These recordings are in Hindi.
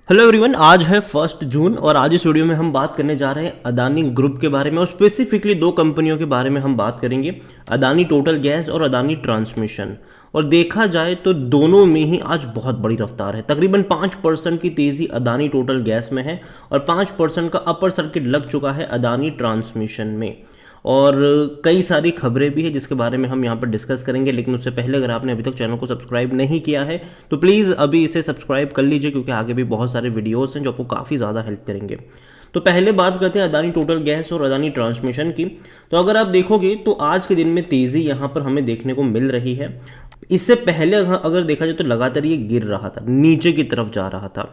हेलो एवरीवन, आज है 1 जून और आज इस वीडियो में हम बात करने जा रहे हैं अदानी ग्रुप के बारे में और स्पेसिफिकली दो कंपनियों के बारे में हम बात करेंगे, अदानी टोटल गैस और अदानी ट्रांसमिशन। और देखा जाए तो दोनों में ही आज बहुत बड़ी रफ्तार है। तकरीबन 5% की तेज़ी अदानी टोटल गैस में है और 5% का अपर सर्किट लग चुका है अदानी ट्रांसमिशन में। और कई सारी खबरें भी है जिसके बारे में हम यहाँ पर डिस्कस करेंगे, लेकिन उससे पहले अगर आपने अभी तक चैनल को सब्सक्राइब नहीं किया है तो प्लीज़ अभी इसे सब्सक्राइब कर लीजिए, क्योंकि आगे भी बहुत सारे वीडियोस हैं जो आपको काफ़ी ज़्यादा हेल्प करेंगे। तो पहले बात करते हैं अदानी टोटल गैस और अदानी ट्रांसमिशन की। तो अगर आप देखोगे तो आज के दिन में तेज़ी यहाँ पर हमें देखने को मिल रही है। इससे पहले अगर देखा जाए तो लगातार ये गिर रहा था, नीचे की तरफ जा रहा था।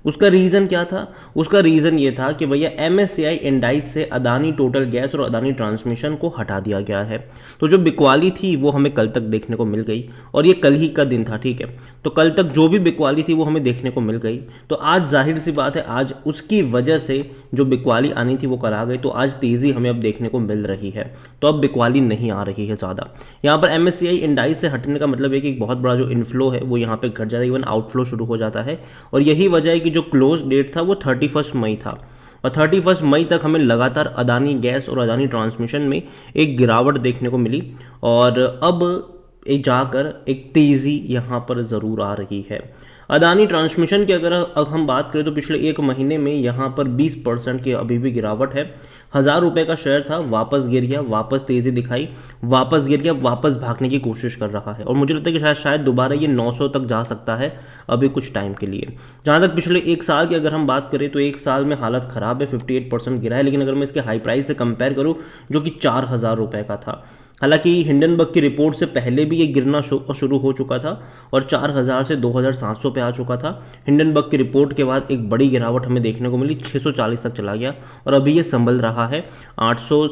उसका रीज़न क्या था? उसका रीज़न ये था कि भैया MSCI इंडाइस से अदानी टोटल गैस और अदानी ट्रांसमिशन को हटा दिया गया है। तो जो बिकवाली थी वो हमें कल तक देखने को मिल गई और ये कल ही का दिन था, ठीक है। तो कल तक जो भी बिकवाली थी वो हमें देखने को मिल गई। तो आज जाहिर सी बात है, आज उसकी वजह से जो बिकवाली आनी थी वो कल आ गई, तो आज तेज़ी हमें अब देखने को मिल रही है। तो अब बिकवाली नहीं आ रही है ज़्यादा। यहाँ पर MSCI इंडाइस से हटने का मतलब है कि एक बहुत बड़ा जो इनफ्लो है वो यहाँ पे घट जाता है, इवन आउटफ्लो शुरू हो जाता है। और यही वजह है कि जो क्लोज डेट था वो 31 मई था और 31 मई तक हमें लगातार अदानी गैस और अदानी ट्रांसमिशन में एक गिरावट देखने को मिली। और अब एक जाकर एक तेज़ी यहाँ पर ज़रूर आ रही है। अदानी ट्रांसमिशन की अगर हम बात करें तो पिछले एक महीने में यहाँ पर 20% की अभी भी गिरावट है। 1,000 रुपये का शेयर था, वापस गिर गया, वापस तेज़ी दिखाई, वापस गिर गया, वापस भागने की कोशिश कर रहा है। और मुझे लगता है कि शायद दोबारा ये 900 तक जा सकता है अभी कुछ टाइम के लिए। जहाँ तक पिछले एक साल की अगर हम बात करें तो एक साल में हालत ख़राब है, 58% गिरा है। लेकिन अगर मैं इसके हाई प्राइस से कंपेयर करूँ जो कि 4,000 रुपये का था, हालांकि हिंडनबर्ग की रिपोर्ट से पहले भी ये गिरना शुरू हो चुका था और 4,000 से 2,700 पे आ चुका था। हिंडनबर्ग की रिपोर्ट के बाद एक बड़ी गिरावट हमें देखने को मिली, 640 तक चला गया और अभी ये संभल रहा है 800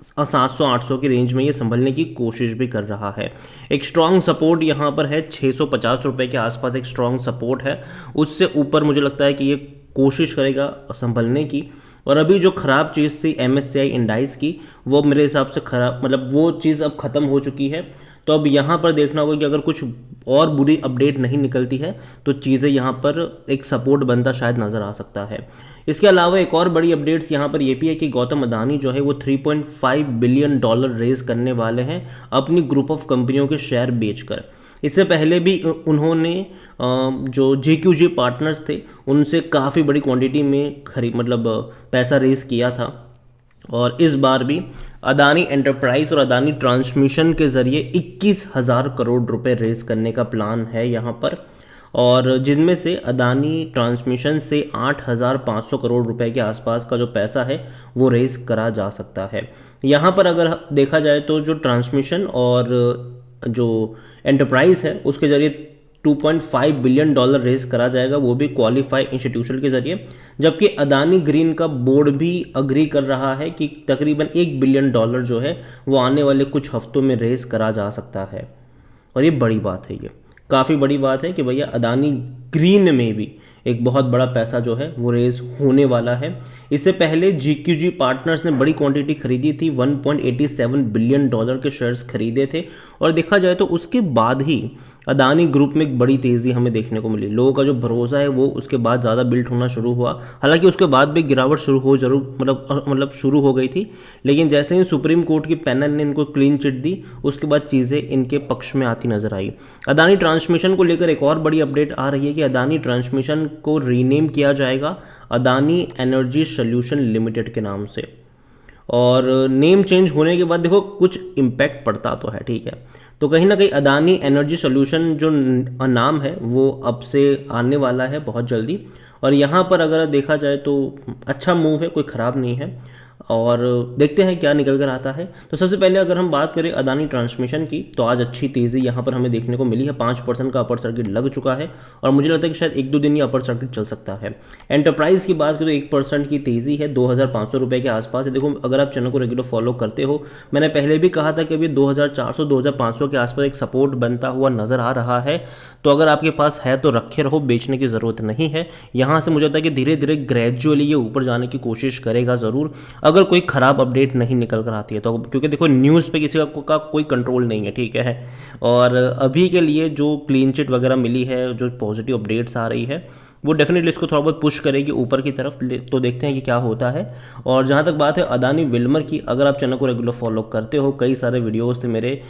700-800 की रेंज में ये संभलने की कोशिश भी कर रहा है। एक स्ट्रॉन्ग सपोर्ट यहाँ पर है 650 रुपये के आसपास, एक स्ट्रॉन्ग सपोर्ट है। उससे ऊपर मुझे लगता है कि ये कोशिश करेगा संभलने की। और अभी जो ख़राब चीज़ थी MSCI इंडाइस की, वो मेरे हिसाब से ख़राब मतलब वो चीज़ अब ख़त्म हो चुकी है। तो अब यहाँ पर देखना होगा कि अगर कुछ और बुरी अपडेट नहीं निकलती है तो चीज़ें यहाँ पर एक सपोर्ट बनता शायद नज़र आ सकता है। इसके अलावा एक और बड़ी अपडेट्स यहाँ पर ये भी है कि गौतम अदानी जो है वो $3.5 बिलियन रेज करने वाले हैं अपनी ग्रुप ऑफ कंपनियों के शेयर बेचकर। इससे पहले भी उन्होंने जो JQG पार्टनर्स थे उनसे काफ़ी बड़ी क्वांटिटी में पैसा रेज किया था। और इस बार भी अदानी एंटरप्राइज और अदानी ट्रांसमिशन के ज़रिए 21,000 करोड़ रुपए रेज करने का प्लान है यहाँ पर। और जिनमें से अदानी ट्रांसमिशन से 8,500 करोड़ रुपए के आसपास का जो पैसा है वो रेज करा जा सकता है। यहाँ पर अगर देखा जाए तो जो ट्रांसमिशन और जो एंटरप्राइज है उसके ज़रिए $2.5 बिलियन रेज करा जाएगा, वो भी क्वालिफाई इंस्टीट्यूशन के ज़रिए। जबकि अदानी ग्रीन का बोर्ड भी अग्री कर रहा है कि तकरीबन $1 बिलियन जो है वो आने वाले कुछ हफ्तों में रेज करा जा सकता है। और ये बड़ी बात है, ये काफ़ी बड़ी बात है कि भैया अदानी ग्रीन में भी एक बहुत बड़ा पैसा जो है वो रेज होने वाला है। इससे पहले JQG पार्टनर्स ने बड़ी क्वांटिटी खरीदी थी, $1.87 बिलियन के शेयर्स खरीदे थे। और देखा जाए तो उसके बाद ही अदानी ग्रुप में एक बड़ी तेज़ी हमें देखने को मिली। लोगों का जो भरोसा है वो उसके बाद ज़्यादा बिल्ड होना शुरू हुआ। हालांकि उसके बाद भी गिरावट शुरू हो शुरू हो गई थी, लेकिन जैसे ही सुप्रीम कोर्ट की पैनल ने इनको क्लीन चिट दी उसके बाद चीज़ें इनके पक्ष में आती नजर आई। अदानी ट्रांसमिशन को लेकर एक और बड़ी अपडेट आ रही है कि अदानी ट्रांसमिशन को रीनेम किया जाएगा अदानी एनर्जी सोल्यूशन लिमिटेड के नाम से। और नेम चेंज होने के बाद देखो कुछ इम्पैक्ट पड़ता तो है, ठीक है। तो कहीं ना कहीं अदानी एनर्जी सोल्यूशन जो नाम है वो अब से आने वाला है बहुत जल्दी। और यहाँ पर अगर देखा जाए तो अच्छा मूव है, कोई ख़राब नहीं है। और देखते हैं क्या निकल कर आता है। तो सबसे पहले अगर हम बात करें अदानी ट्रांसमिशन की तो आज अच्छी तेज़ी यहाँ पर हमें देखने को मिली है। 5% का अपर सर्किट लग चुका है और मुझे लगता है कि शायद 1-2 दिन ये अपर सर्किट चल सकता है। एंटरप्राइज़ की बात करें तो 1% की तेज़ी है, 2,500 रुपये के आसपास है। देखो अगर आप चैनल को रेगुलर फॉलो करते हो, मैंने पहले भी कहा था कि अभी 2,400-2,500 के आसपास एक सपोर्ट बनता हुआ नज़र आ रहा है। तो अगर आपके पास है तो रखे रहो, बेचने की ज़रूरत नहीं है। यहाँ से मुझे लगता है कि धीरे धीरे ग्रेजुअली ये ऊपर जाने की कोशिश करेगा ज़रूर, अगर कोई ख़राब अपडेट नहीं निकल कर आती है तो। क्योंकि देखो न्यूज़ पे किसी का कोई कंट्रोल नहीं है, ठीक है। और अभी के लिए जो क्लीन चिट वगैरह मिली है, जो पॉजिटिव अपडेट्स आ रही है, वो डेफिनेटली इसको थोड़ा बहुत पुश करेगी ऊपर की तरफ। तो देखते हैं कि क्या होता है। और जहाँ तक बात है अदानी विल्मर की, अगर आप चैनल को रेगुलर फॉलो करते हो, कई सारे वीडियोस थे मेरे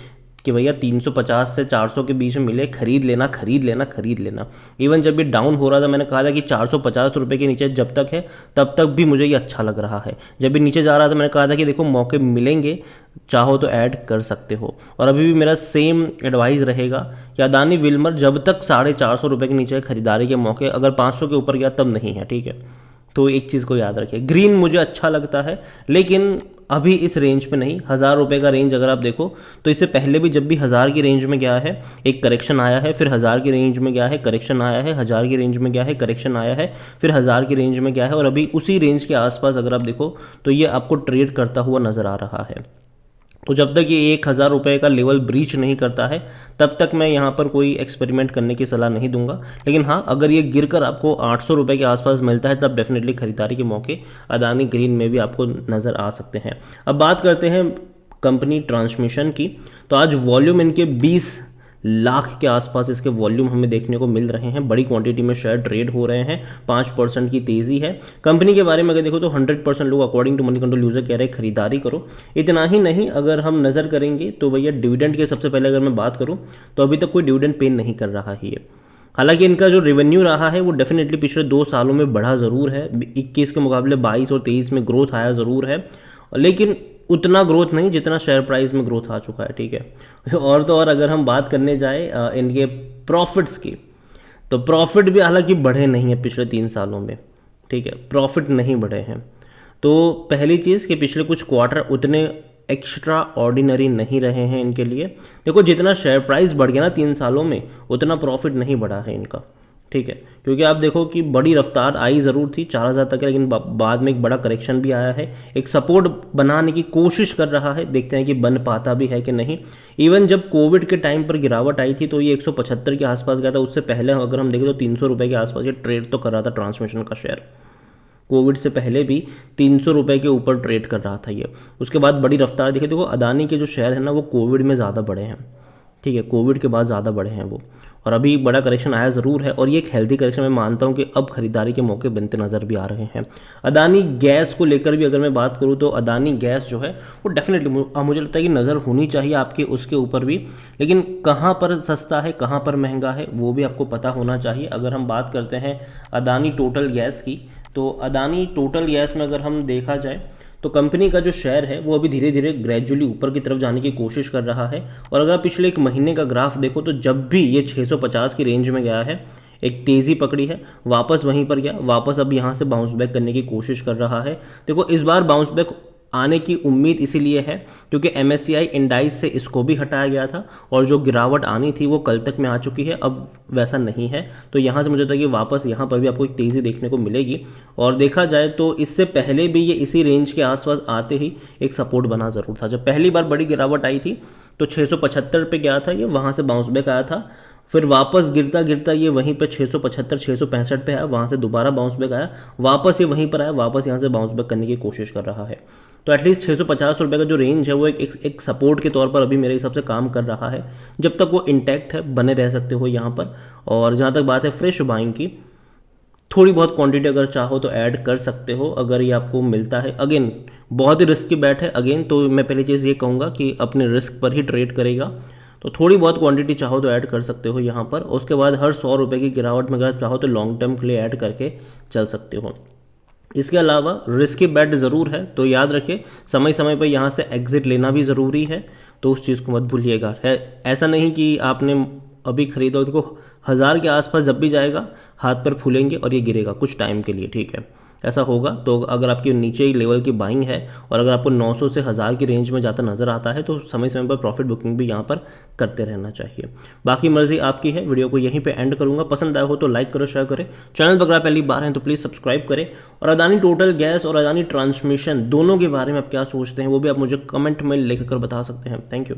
कि भैया 350 से 400 के बीच में मिले, खरीद लेना खरीद लेना खरीद लेना। इवन जब ये डाउन हो रहा था मैंने कहा था कि 450 रुपये के नीचे जब तक है तब तक भी मुझे ये अच्छा लग रहा है। जब ये नीचे जा रहा था मैंने कहा था कि देखो मौके मिलेंगे, चाहो तो ऐड कर सकते हो। और अभी भी मेरा सेम एडवाइस रहेगा कि अदानी विल्मर जब तक 450 रुपये के नीचे खरीदारी के मौके, अगर 500 के ऊपर गया तब नहीं है, ठीक है। तो एक चीज़ को याद रखिए, ग्रीन मुझे अच्छा लगता है लेकिन अभी इस रेंज पे नहीं। 1000 रुपये का रेंज अगर आप देखो तो इससे पहले भी जब भी 1000 की रेंज में गया है एक करेक्शन आया है, फिर 1000 की रेंज में गया है करेक्शन आया है, 1000 की रेंज में गया है करेक्शन आया है, फिर 1000 की रेंज में गया है, और अभी उसी रेंज के आसपास अगर आप देखो तो ये आपको ट्रेड करता हुआ नज़र आ रहा है। तो जब तक ये 1000 रुपये का लेवल ब्रीच नहीं करता है तब तक मैं यहाँ पर कोई एक्सपेरिमेंट करने की सलाह नहीं दूंगा। लेकिन हाँ, अगर ये गिरकर आपको 800 रुपये के आसपास मिलता है तब डेफिनेटली खरीदारी के मौके अदानी ग्रीन में भी आपको नज़र आ सकते हैं। अब बात करते हैं कंपनी ट्रांसमिशन की। तो आज वॉल्यूम इनके 20 लाख के आसपास इसके वॉल्यूम हमें देखने को मिल रहे हैं। बड़ी क्वांटिटी में शेयर ट्रेड हो रहे हैं, 5% की तेज़ी है। कंपनी के बारे में अगर देखो तो 100% लोग according to money control user कह रहे हैं खरीदारी करो। इतना ही नहीं, अगर हम नज़र करेंगे तो भैया डिविडेंड के सबसे पहले अगर मैं बात करूँ तो अभी तक कोई डिविडेंड पे नहीं कर रहा है ये। हालांकि इनका जो रेवेन्यू रहा है वो डेफिनेटली पिछले 2 सालों में बढ़ा ज़रूर है, 21 के मुकाबले 22 और 23 में ग्रोथ आया ज़रूर है, लेकिन उतना ग्रोथ नहीं जितना शेयर प्राइस में ग्रोथ आ चुका है, ठीक है। और तो और अगर हम बात करने जाए इनके प्रॉफिट्स की, तो प्रॉफिट भी हालांकि बढ़े नहीं है पिछले 3 सालों में, ठीक है, प्रॉफिट नहीं बढ़े हैं। तो पहली चीज़ कि पिछले कुछ क्वार्टर उतने एक्स्ट्रा ऑर्डिनरी नहीं रहे हैं इनके लिए। देखो जितना शेयर प्राइस बढ़ गया ना 3 सालों में उतना प्रॉफिट नहीं बढ़ा है इनका, ठीक है। क्योंकि आप देखो कि बड़ी रफ्तार आई ज़रूर थी 4000 तक, लेकिन बाद में एक बड़ा करेक्शन भी आया है, एक सपोर्ट बनाने की कोशिश कर रहा है, देखते हैं कि बन पाता भी है कि नहीं। इवन जब कोविड के टाइम पर गिरावट आई थी तो ये 175 के आसपास गया था। उससे पहले अगर हम देखें तो 300 रुपये के आसपास ये ट्रेड तो कर रहा था ट्रांसमिशन का शेयर। कोविड से पहले भी 300 रुपये के ऊपर ट्रेड कर रहा था ये। उसके बाद बड़ी रफ्तार देखिए, देखो अदानी के जो शेयर है ना वो कोविड में ज़्यादा बढ़े हैं, ठीक है, कोविड के बाद ज़्यादा बढ़े हैं वो। और अभी बड़ा करेक्शन आया ज़रूर है और ये एक हेल्दी करेक्शन मैं मानता हूँ कि अब खरीदारी के मौके बनते नज़र भी आ रहे हैं। अदानी गैस को लेकर भी अगर मैं बात करूँ तो अदानी गैस जो है वो डेफिनेटली मुझे लगता है कि नज़र होनी चाहिए आपके उसके ऊपर भी, लेकिन कहाँ पर सस्ता है कहाँ पर महंगा है वो भी आपको पता होना चाहिए। अगर हम बात करते हैं अदानी टोटल गैस की, तो अदानी टोटल गैस में अगर हम देखा जाए तो कंपनी का जो शेयर है वो अभी धीरे धीरे ग्रेजुअली ऊपर की तरफ जाने की कोशिश कर रहा है। और अगर आप पिछले 1 महीने का ग्राफ देखो तो जब भी ये 650 की रेंज में गया है एक तेज़ी पकड़ी है, वापस वहीं पर गया, वापस अब यहाँ से बाउंस बैक करने की कोशिश कर रहा है। देखो इस बार बाउंस बैक आने की उम्मीद इसीलिए है क्योंकि MSCI इंडाइस से इसको भी हटाया गया था और जो गिरावट आनी थी वो कल तक में आ चुकी है, अब वैसा नहीं है। तो यहाँ से मुझे लगता है कि वापस यहाँ पर भी आपको एक तेज़ी देखने को मिलेगी। और देखा जाए तो इससे पहले भी ये इसी रेंज के आसपास आते ही एक सपोर्ट बना ज़रूर था। जब पहली बार बड़ी गिरावट आई थी तो 675 पे गया था ये, वहाँ से बाउंस बैक आया था, फिर वापस गिरता गिरता ये वहीं पे 675 665 पे आया, वहाँ से दोबारा बाउंस बैक आया, वापस ये वहीं पर आया, वापस यहाँ से बाउंस बैक करने की कोशिश कर रहा है। तो एटलीस्ट 650 रुपये का जो रेंज है वो एक सपोर्ट के तौर पर अभी मेरे हिसाब से काम कर रहा है। जब तक वो इंटैक्ट है बने रह सकते हो यहाँ पर। और जहाँ तक बात है फ्रेश बाइंग की, थोड़ी बहुत क्वांटिटी अगर चाहो तो ऐड कर सकते हो अगर ये आपको मिलता है। अगेन बहुत ही रिस्क की बैट है, अगेन तो मैं पहली चीज़ ये कहूँगा कि अपने रिस्क पर ही ट्रेड करेगा। तो थोड़ी बहुत क्वांटिटी चाहो तो ऐड कर सकते हो यहाँ पर। उसके बाद हर 100 रुपये की गिरावट में अगर चाहो तो लॉन्ग टर्म के लिए ऐड करके चल सकते हो। इसके अलावा रिस्की बेट ज़रूर है, तो याद रखिए समय समय पर यहाँ से एग्जिट लेना भी ज़रूरी है, तो उस चीज़ को मत भूलिएगा। है ऐसा नहीं कि आपने अभी खरीदो, देखो 1000 के आसपास जब भी जाएगा हाथ पर फूलेंगे और ये गिरेगा कुछ टाइम के लिए, ठीक है, ऐसा होगा। तो अगर आपकी नीचे ही लेवल की बाइंग है और अगर आपको 900 से 1000 की रेंज में जाता नज़र आता है तो समय समय पर प्रॉफिट बुकिंग भी यहाँ पर करते रहना चाहिए। बाकी मर्जी आपकी है। वीडियो को यहीं पे एंड करूँगा। पसंद आया हो तो लाइक करो, शेयर करें। चैनल पर अगर आप पहली बार हैं तो प्लीज़ सब्सक्राइब करें। और अदानी टोटल गैस और अदानी ट्रांसमिशन दोनों के बारे में आप क्या सोचते हैं वो भी आप मुझे कमेंट में लिख कर बता सकते हैं। Thank you.